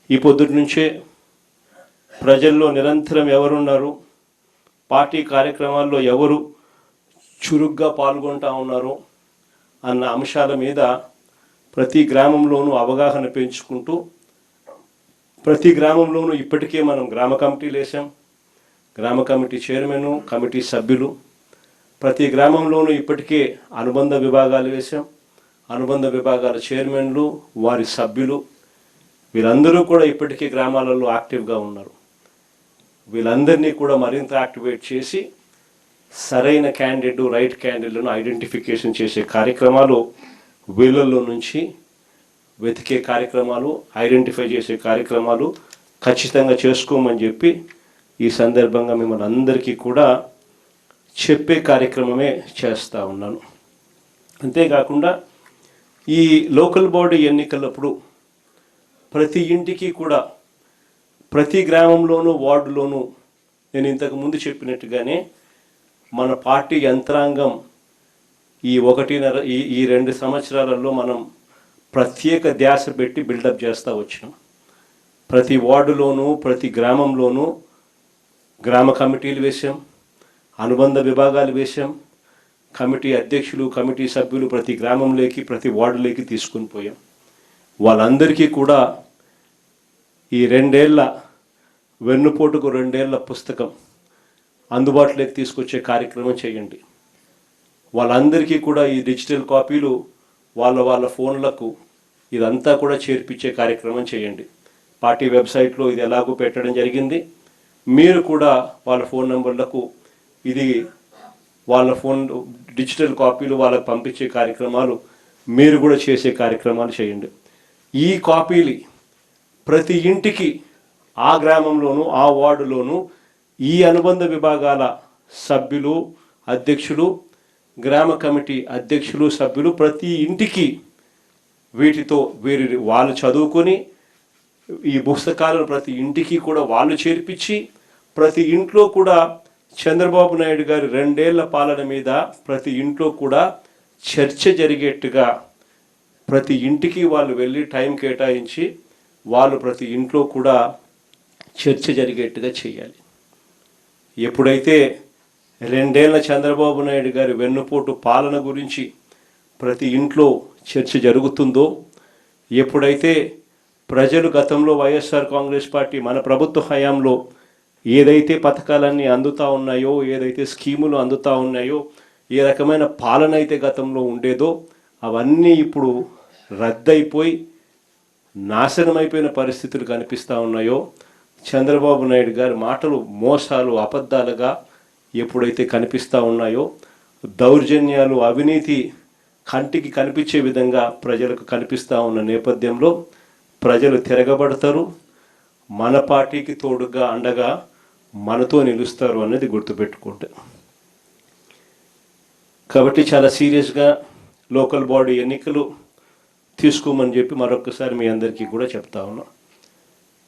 ఈ పొద్దుటి నుంచే ప్రజల్లో నిరంతరం ఎవరున్నారు, పార్టీ కార్యక్రమాల్లో ఎవరు చురుగ్గా పాల్గొంటూ ఉన్నారు అన్న అంశాల మీద ప్రతి గ్రామంలోనూ అవగాహన పెంచుకుంటూ, ప్రతి గ్రామంలోనూ ఇప్పటికే మనం గ్రామ కమిటీలు వేసాం. గ్రామ కమిటీ చైర్మన్, కమిటీ సభ్యులు, ప్రతి గ్రామంలోనూ ఇప్పటికే అనుబంధ విభాగాలు వేసాం. అనుబంధ విభాగాల చైర్మన్లు, వారి సభ్యులు, వీళ్ళందరూ కూడా ఇప్పటికే గ్రామాలలో యాక్టివ్గా ఉన్నారు. వీళ్ళందరినీ కూడా మరింత యాక్టివేట్ చేసి సరైన క్యాండిడేట్, రైట్ క్యాండిడేట్లను ఐడెంటిఫికేషన్ చేసే కార్యక్రమాలు, వీళ్ళల్లో నుంచి వెతికే కార్యక్రమాలు, ఐడెంటిఫై చేసే కార్యక్రమాలు ఖచ్చితంగా చేసుకోమని చెప్పి ఈ సందర్భంగా మిమ్మల్ని అందరికీ కూడా చెప్పే కార్యక్రమమే చేస్తూ ఉన్నాను. అంతేకాకుండా ఈ లోకల్ బాడీ ఎన్నికలప్పుడు ప్రతి ఇంటికి కూడా, ప్రతి గ్రామంలోనూ, వార్డులోనూ నేను ఇంతకు ముందు చెప్పినట్టుగానే మన పార్టీ యంత్రాంగం ఈ 2 సంవత్సరాలలో మనం ప్రత్యేక ధ్యాస పెట్టి బిల్డప్ చేస్తూ వచ్చినాం. ప్రతి వార్డులోనూ, ప్రతి గ్రామంలోనూ గ్రామ కమిటీలు వేసాం, అనుబంధ విభాగాలు వేసాం, కమిటీ అధ్యక్షులు, కమిటీ సభ్యులు ప్రతి గ్రామంలోకి, ప్రతి వార్డులోకి తీసుకుని పోయాం. వాళ్ళందరికీ కూడా ఈ 2 ఏళ్ల వెన్నుపోటుకు 2 ఏళ్ల పుస్తకం అందుబాటులోకి తీసుకొచ్చే కార్యక్రమం చేయండి. వాళ్ళందరికీ కూడా ఈ డిజిటల్ కాపీలు వాళ్ళ ఫోన్లకు ఇదంతా కూడా చేర్పించే కార్యక్రమం చేయండి. పార్టీ వెబ్సైట్లో ఇది ఎలాగో పెట్టడం జరిగింది. మీరు కూడా వాళ్ళ ఫోన్ నెంబర్లకు ఇది వాళ్ళ ఫోన్ డిజిటల్ కాపీలు వాళ్ళకు పంపించే కార్యక్రమాలు మీరు కూడా చేసే కార్యక్రమాలు చేయండి. ఈ కాపీలు ప్రతి ఇంటికి, ఆ గ్రామంలోనూ, ఆ వార్డులోనూ ఈ అనుబంధ విభాగాల సభ్యులు, అధ్యక్షులు, గ్రామ కమిటీ అధ్యక్షులు, సభ్యులు ప్రతి ఇంటికి వీటితో వాళ్ళు చదువుకొని ఈ పుస్తకాలను ప్రతి ఇంటికి కూడా వాళ్ళు చేర్పించి, ప్రతి ఇంట్లో కూడా చంద్రబాబు నాయుడు గారి 2 ఏళ్ల పాలన మీద ప్రతి ఇంట్లో కూడా చర్చ జరిగేట్టుగా ప్రతి ఇంటికి వాళ్ళు వెళ్ళి టైం కేటాయించి వాళ్ళు ప్రతి ఇంట్లో కూడా చర్చ జరిగేట్టుగా చేయాలి. ఎప్పుడైతే 2 ఏళ్ల చంద్రబాబు నాయుడు గారి వెన్నుపోటు పాలన గురించి ప్రతి ఇంట్లో చర్చ జరుగుతుందో, ఎప్పుడైతే ప్రజలు గతంలో వైఎస్ఆర్ కాంగ్రెస్ పార్టీ మన ప్రభుత్వ హయాంలో ఏదైతే పథకాలన్నీ అందుతూ ఉన్నాయో, ఏదైతే స్కీములు అందుతూ ఉన్నాయో, ఏ రకమైన పాలన అయితే గతంలో ఉండేదో అవన్నీ ఇప్పుడు రద్దయిపోయి నాశనమైపోయిన పరిస్థితులు కనిపిస్తూ ఉన్నాయో, చంద్రబాబు నాయుడు గారి మాటలు మోసాలు, అబద్ధాలుగా ఎప్పుడైతే కనిపిస్తూ ఉన్నాయో, దౌర్జన్యాలు, అవినీతి కంటికి కనిపించే విధంగా ప్రజలకు కనిపిస్తూ ఉన్న నేపథ్యంలో ప్రజలు తిరగబడతారు. మన పార్టీకి తోడుగా, అండగా మనతో నిలుస్తారు అనేది గుర్తుపెట్టుకుంటే. కాబట్టి చాలా సీరియస్గా లోకల్ బాడీ ఎన్నికలు తీసుకోమని చెప్పి మరొకసారి మీ అందరికీ కూడా చెప్తా ఉన్నాం.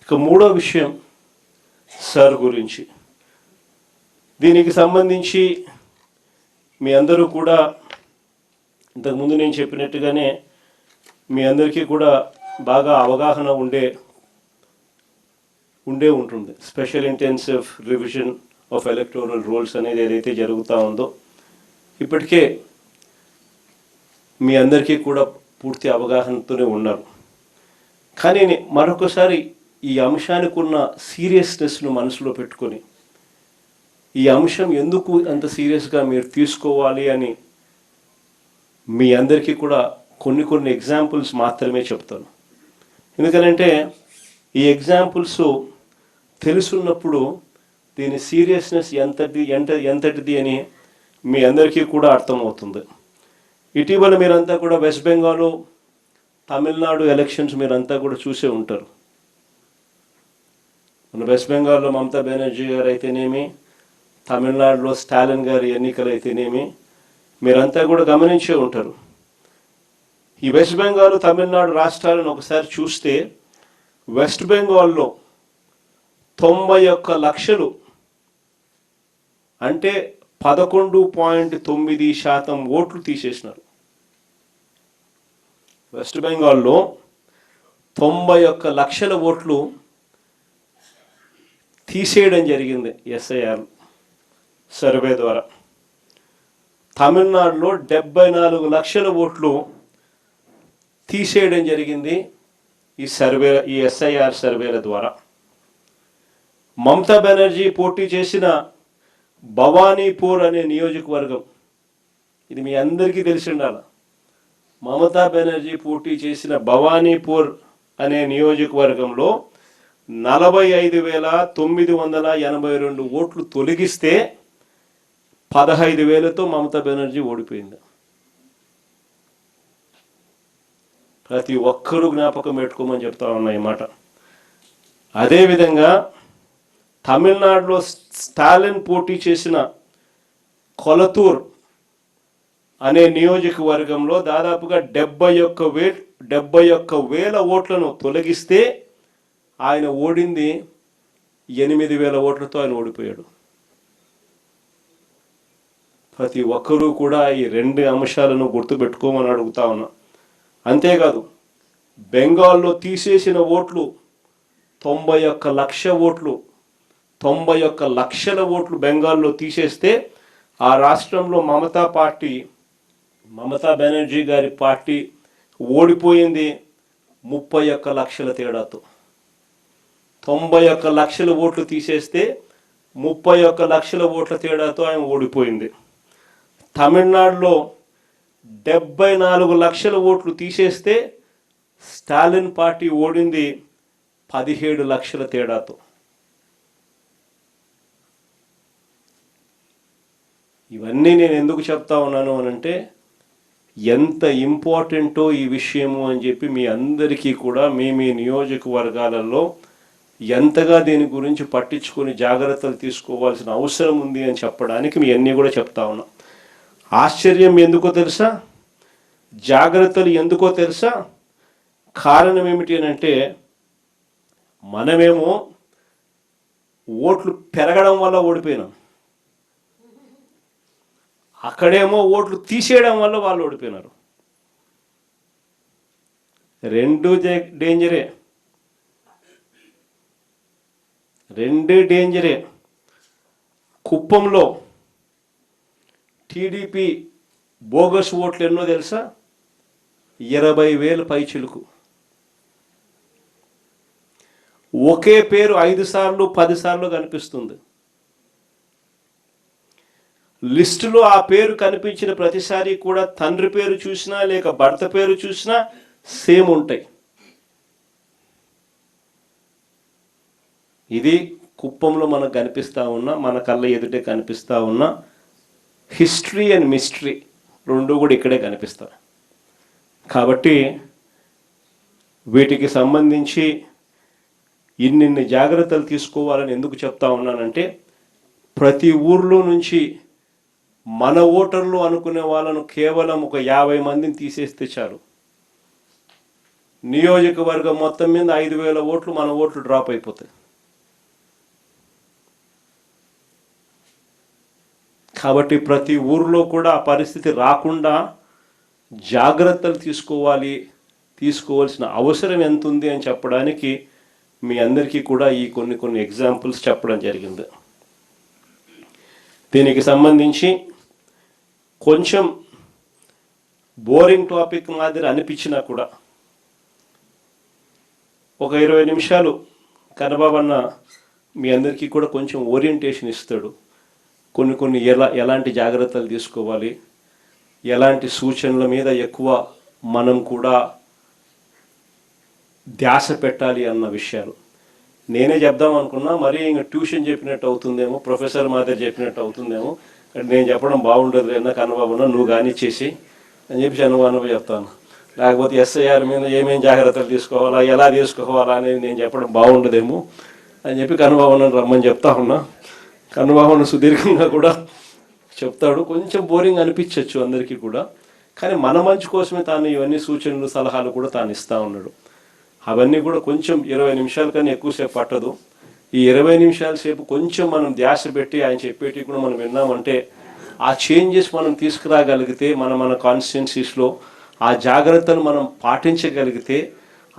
ఇక 3వ విషయం సార్ గురించి. దీనికి సంబంధించి మీ అందరూ కూడా ఇంతకుముందు నేను చెప్పినట్టుగానే మీ అందరికీ కూడా బాగా అవగాహన ఉండే ఉంటుంది. Special intensive revision of electoral rolls అనేది ఏదైతే జరుగుతూ ఉందో ఇప్పటికే మీ అందరికీ కూడా పూర్తి అవగాహనతోనే ఉన్నారు. కానీ మరొకసారి ఈ అంశానికి ఉన్న సీరియస్నెస్ను మనసులో పెట్టుకొని, ఈ అంశం ఎందుకు అంత సీరియస్గా మీరు తీసుకోవాలి అని మీ అందరికీ కూడా కొన్ని ఎగ్జాంపుల్స్ మాత్రమే చెప్తాను. ఎందుకంటే ఈ ఎగ్జాంపుల్స్ తెలుసున్నప్పుడు దీని సీరియస్నెస్ ఎంతటిది అని మీ అందరికీ కూడా అర్థమవుతుంది. ఇటీవల మీరంతా కూడా వెస్ట్ బెంగాల్, తమిళనాడు ఎలక్షన్స్ మీరంతా కూడా చూసే ఉంటారు. మన వెస్ట్ బెంగాల్లో మమతా బెనర్జీ గారు అయితేనేమి, తమిళనాడులో స్టాలిన్ గారి ఎన్నికలు అయితేనేమి మీరంతా కూడా గమనించే ఉంటారు. ఈ వెస్ట్ బెంగాల్, తమిళనాడు రాష్ట్రాలను ఒకసారి చూస్తే వెస్ట్ బెంగాల్లో 91 లక్షలు అంటే 11.9% ఓట్లు తీసేసినారు. వెస్ట్ బెంగాల్లో 91 లక్షల ఓట్లు తీసేయడం జరిగింది ఎస్ఐఆర్ సర్వే ద్వారా. తమిళనాడులో 74 లక్షల ఓట్లు తీసేయడం జరిగింది ఈ ఎస్ఐఆర్ సర్వేల ద్వారా. మమతా బెనర్జీ పోటీ చేసిన భవానీపూర్ అనే నియోజకవర్గం, ఇది మీ అందరికీ తెలిసి ఉండాలి. మమతా బెనర్జీ పోటీ చేసిన భవానీపూర్ అనే నియోజకవర్గంలో 45,982 ఓట్లు తొలగిస్తే 15,000తో మమతా బెనర్జీ ఓడిపోయింది. ప్రతి ఒక్కరూ జ్ఞాపకం పెట్టుకోమని చెప్తా ఉన్నా ఈ మాట. అదేవిధంగా తమిళనాడులో స్టాలిన్ పోటీ చేసిన కొలతూర్ అనే నియోజకవర్గంలో దాదాపుగా 71,000 ఓట్లను తొలగిస్తే ఆయన ఓడింది 8,000 ఓట్లతో ఆయన ఓడిపోయాడు. ప్రతి ఒక్కరూ కూడా ఈ 2 అంశాలను గుర్తుపెట్టుకోమని అడుగుతా ఉన్నా. అంతేకాదు బెంగాల్లో తీసేసిన ఓట్లు 91 లక్ష ఓట్లు, 91 లక్షల ఓట్లు బెంగాల్లో తీసేస్తే ఆ రాష్ట్రంలో మమతా బెనర్జీ గారి పార్టీ ఓడిపోయింది 31 లక్షల తేడాతో. 91 లక్షల ఓట్లు తీసేస్తే 31 లక్షల ఓట్ల తేడాతో ఆయన ఓడిపోయింది. తమిళనాడులో 74 లక్షల ఓట్లు తీసేస్తే స్టాలిన్ పార్టీ ఓడింది 17 లక్షల తేడాతో. ఇవన్నీ నేను ఎందుకు చెప్తా ఉన్నాను అనంటే ఎంత ఇంపార్టెంటో ఈ విషయము అని చెప్పి మీ అందరికీ కూడా మీ నియోజకవర్గాలలో ఎంతగా దీని గురించి పట్టించుకొని జాగ్రత్తలు తీసుకోవాల్సిన అవసరం ఉంది అని చెప్పడానికి మీ అన్నీ కూడా చెప్తా ఉన్నా. ఆశ్చర్యం ఎందుకో తెలుసా, జాగ్రత్తలు ఎందుకో తెలుసా? కారణం ఏమిటి అని అంటే మనమేమో ఓట్లు పెరగడం వల్ల ఓడిపోయినాం, అక్కడేమో ఓట్లు తీసేయడం వల్ల వాళ్ళు ఓడిపోయినారు. 2 డేంజరే. కుప్పంలో టీడీపీ బోగస్ ఓట్లు ఎన్నో తెలుసా? 20,000 పైచిలుకు. ఒకే పేరు 5 సార్లు 10 సార్లు కనిపిస్తుంది. లిస్టులో ఆ పేరు కనిపించిన ప్రతిసారి కూడా తండ్రి పేరు చూసినా లేక భర్త పేరు చూసినా సేమ్ ఉంటాయి. ఇది కుప్పంలో మనకు కనిపిస్తూ ఉన్న, మన కళ్ళ ఎదుటే కనిపిస్తూ ఉన్న హిస్టరీ అండ్ మిస్టరీ 2 కూడా ఇక్కడే కనిపిస్తాయి. కాబట్టి వీటికి సంబంధించి ఇన్ని జాగ్రత్తలు తీసుకోవాలని ఎందుకు చెప్తా ఉన్నానంటే ప్రతి ఊర్లో నుంచి మన ఓటర్లు అనుకునే వాళ్ళను కేవలం ఒక 50 మందిని తీసేస్తే చాలు, నియోజకవర్గం మొత్తం మీద 5,000 ఓట్లు మన ఓట్లు డ్రాప్ అయిపోతాయి. కాబట్టి ప్రతి ఊర్లో కూడా ఆ పరిస్థితి రాకుండా జాగ్రత్తలు తీసుకోవాల్సిన అవసరం ఎంత ఉంది అని చెప్పడానికి మీ అందరికీ కూడా ఈ కొన్ని ఎగ్జాంపుల్స్ చెప్పడం జరిగింది. దీనికి సంబంధించి కొంచెం బోరింగ్ టాపిక్ మాదిరి అనిపించినా కూడా ఒక 20 నిమిషాలు కన్నబాబన్న మీ అందరికీ కూడా కొంచెం ఓరియంటేషన్ ఇస్తాడు. కొన్ని ఎలాంటి జాగ్రత్తలు తీసుకోవాలి, ఎలాంటి సూచనల మీద ఎక్కువ మనం కూడా ధ్యాస పెట్టాలి అన్న విషయాలు నేనే చెప్దాం అనుకున్నా. మరి ఇంకా ట్యూషన్ చెప్పినట్టు అవుతుందేమో, ప్రొఫెసర్ మాదిరి చెప్పినట్టు అవుతుందేమో, నేను చెప్పడం బాగుండదు అన్న కన్నబాబున నువ్వు కానిచ్చేసి అని చెప్పి చంద్రబాబు చెప్తాను. లేకపోతే ఎస్ఐఆర్ మీద ఏమేమి జాగ్రత్తలు తీసుకోవాలా, ఎలా తీసుకోవాలా అనేది నేను చెప్పడం బాగుండదేమో అని చెప్పి కన్నబాబును రమ్మని చెప్తా ఉన్నా. కన్నబాబును సుదీర్ఘంగా కూడా చెప్తాడు. కొంచెం బోరింగ్ అనిపించవచ్చు అందరికీ కూడా, కానీ మన మంచి కోసమే తాను ఇవన్నీ సూచనలు సలహాలు కూడా తాను ఇస్తూ ఉన్నాడు. అవన్నీ కూడా కొంచెం 20 నిమిషాల కన్నా ఎక్కువసేపు పట్టదు. ఈ 20 నిమిషాల సేపు కొంచెం మనం ధ్యాస పెట్టి ఆయన చెప్పేటి కూడా మనం విన్నామంటే ఆ చేంజెస్ మనం తీసుకురాగలిగితే మన కాన్స్టిట్యున్సీస్లో ఆ జాగ్రత్తలు మనం పాటించగలిగితే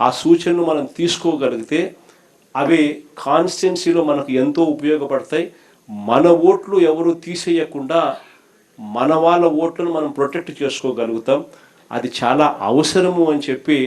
ఆ సూచనలు మనం తీసుకోగలిగితే అవి కాన్స్టిట్యున్సీలో మనకు ఎంతో ఉపయోగపడతాయి. మన ఓట్లు ఎవరు తీసేయకుండా మన వాళ్ళ ఓట్లను మనం ప్రొటెక్ట్ చేసుకోగలుగుతాం. అది చాలా అవసరము అని చెప్పి